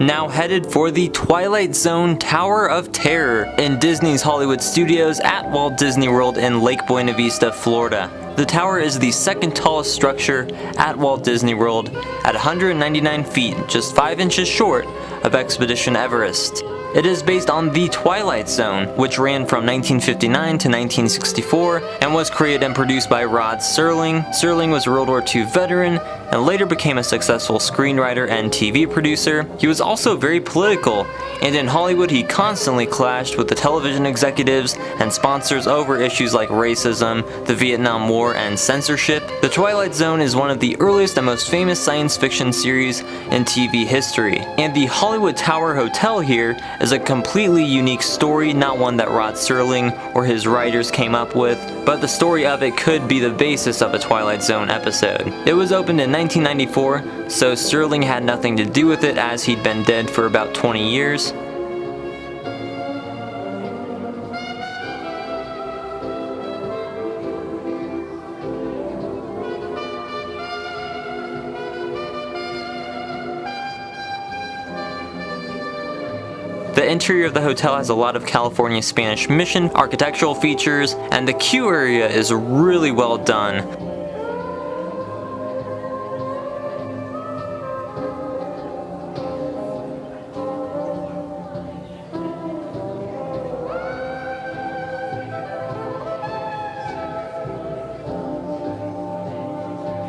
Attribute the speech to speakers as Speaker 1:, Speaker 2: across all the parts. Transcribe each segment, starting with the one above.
Speaker 1: now headed for the Twilight Zone Tower of Terror in Disney's Hollywood Studios at Walt Disney World in Lake Buena Vista, Florida. The tower is the second tallest structure at Walt Disney World at 199 feet, just 5 inches short of Expedition Everest. It is based on the Twilight Zone, which ran from 1959 to 1964 and was created and produced by Rod Serling. Serling was a World War II veteran and later became a successful screenwriter and TV producer. He was also very political, and in Hollywood he constantly clashed with the television executives and sponsors over issues like racism, the Vietnam War, and censorship. The Twilight Zone is one of the earliest and most famous science fiction series in TV history, and the Hollywood Tower Hotel here is a completely unique story, not one that Rod Serling or his writers came up with, but the story of it could be the basis of a Twilight Zone episode. It was opened in 1994, so Serling had nothing to do with it as he'd been dead for about 20 years. The interior of the hotel has a lot of California Spanish Mission architectural features, and the queue area is really well done.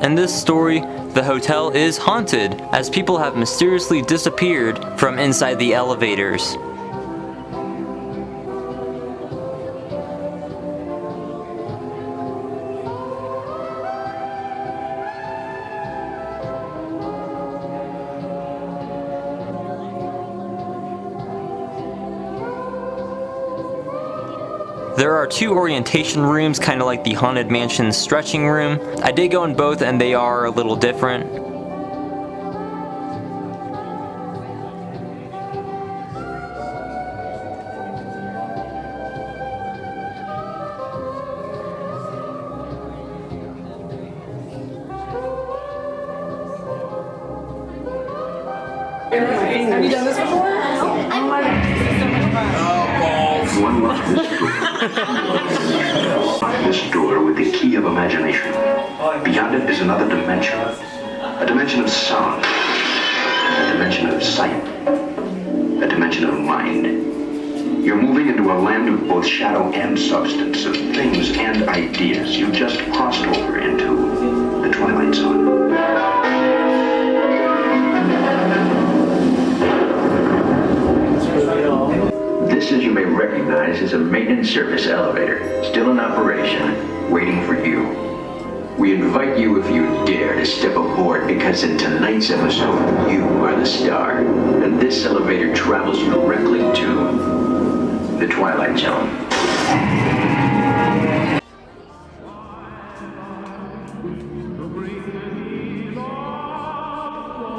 Speaker 1: In this story, the hotel is haunted, as people have mysteriously disappeared from inside the elevators. There are 2 orientation rooms, kind of like the Haunted Mansion stretching room. I did go in both and they are a little different.
Speaker 2: Have you done this before? Oh my God.
Speaker 3: One loves this door. This door with the key of imagination. Beyond it is another dimension. A dimension of sound. A dimension of sight. A dimension of mind. You're moving into a land of both shadow and substance, of things and ideas. You've just crossed over into the Twilight Zone. This, as you may recognize, is a maintenance service elevator, still in operation, waiting for you. We invite you, if you dare, to step aboard, because in tonight's episode, you are the star, and this elevator travels you directly to the Twilight Zone.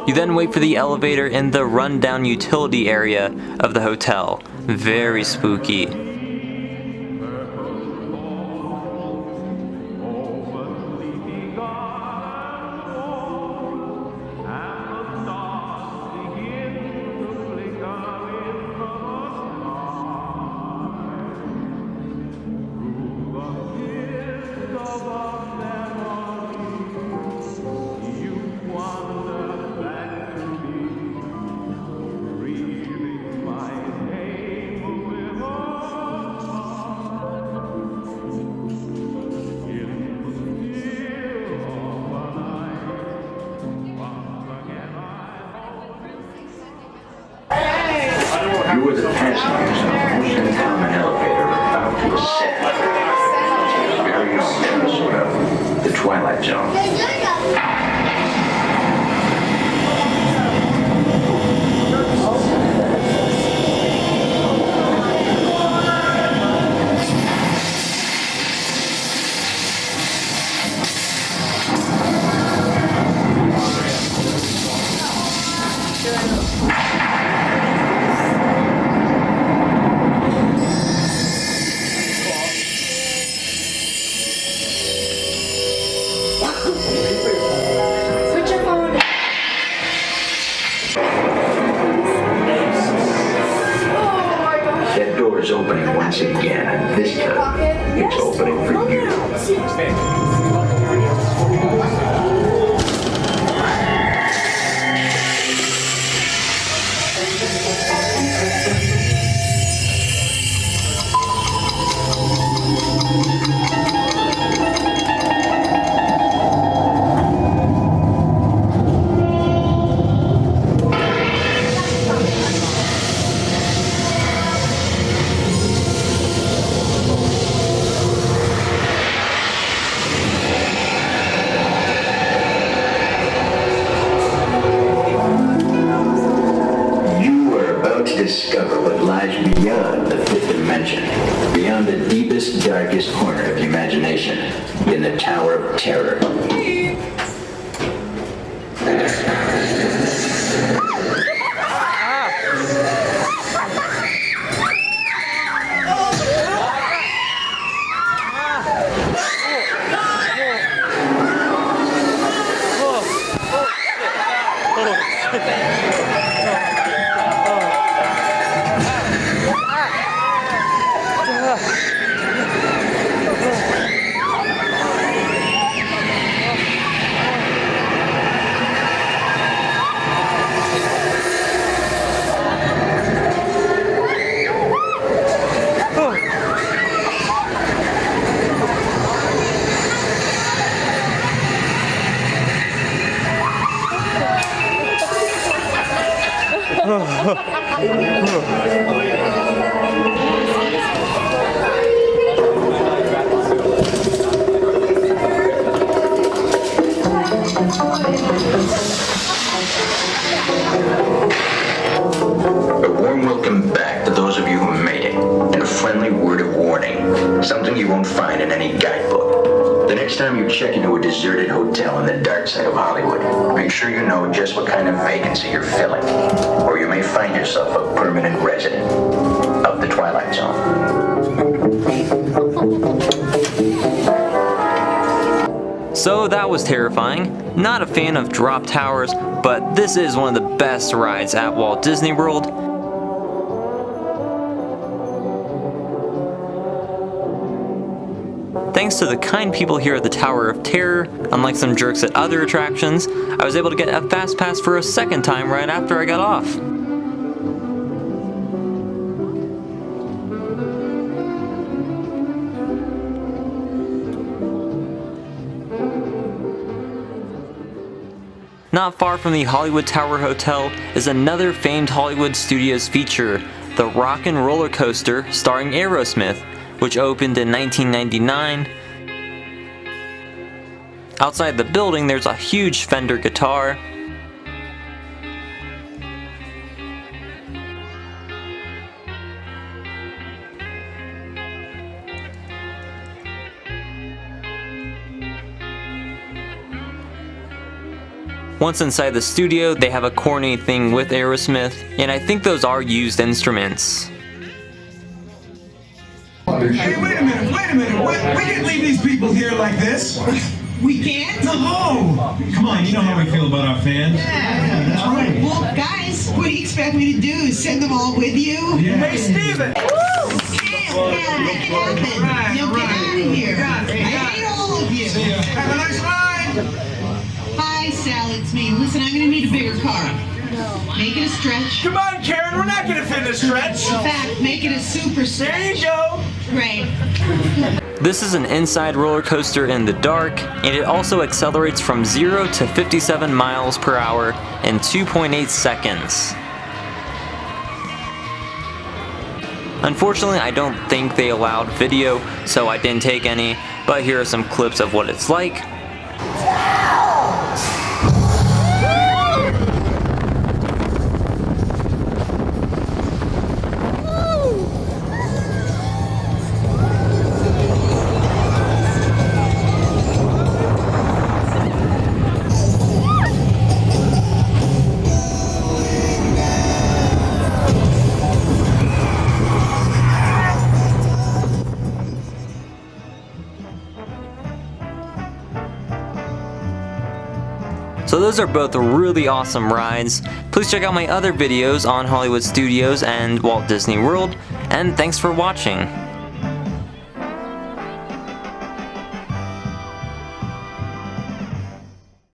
Speaker 1: You then wait for the elevator in the rundown utility area of the hotel. Very spooky.
Speaker 3: You were the passengers of the most uncommon elevator about to ascend to the very own episode of the Twilight Zone.
Speaker 2: Switch
Speaker 3: in the Tower of Terror. A warm welcome back to those of you who made it, and a friendly word of warning. Something you won't find in any guidebook. The next time you check into a deserted hotel in the dark side of Hollywood, make sure you know just what kind of vacancy you're filling, or you may find yourself a permanent resident of the Twilight Zone.
Speaker 1: So that was terrifying. Not a fan of drop towers, but this is one of the best rides at Walt Disney World. Thanks to the kind people here at the Tower of Terror, unlike some jerks at other attractions, I was able to get a fast pass for a second time right after I got off. Not far from the Hollywood Tower Hotel is another famed Hollywood Studios feature, the Rock and Roller Coaster starring Aerosmith, which opened in 1999. Outside the building there's a huge Fender guitar. Once inside the studio, they have a coordinated thing with Aerosmith, and I think those are used instruments.
Speaker 4: Hey, wait a minute. We can't leave these people here like this.
Speaker 5: We can't?
Speaker 4: No! Come on, you know how we feel about our fans.
Speaker 5: Yeah,
Speaker 4: that's right.
Speaker 5: Well, guys, what do you expect me to do? Send them all with you?
Speaker 4: Yeah. Hey, Steven!
Speaker 5: Woo! Yeah, make it happen. You'll get out of here. I hate all of you.
Speaker 4: See ya. Have a nice ride!
Speaker 5: Hi, Sal, it's me. Listen, I'm going to need a bigger car. Make it a stretch.
Speaker 4: Come on, Karen, we're not gonna fit in a stretch.
Speaker 5: In fact, make it a super stretch.
Speaker 4: There you go.
Speaker 5: Great.
Speaker 1: This is an inside roller coaster in the dark, and it also accelerates from 0 to 57 miles per hour in 2.8 seconds. Unfortunately, I don't think they allowed video, so I didn't take any, but here are some clips of what it's like. So those are both really awesome rides. Please check out my other videos on Hollywood Studios and Walt Disney World, and thanks for watching.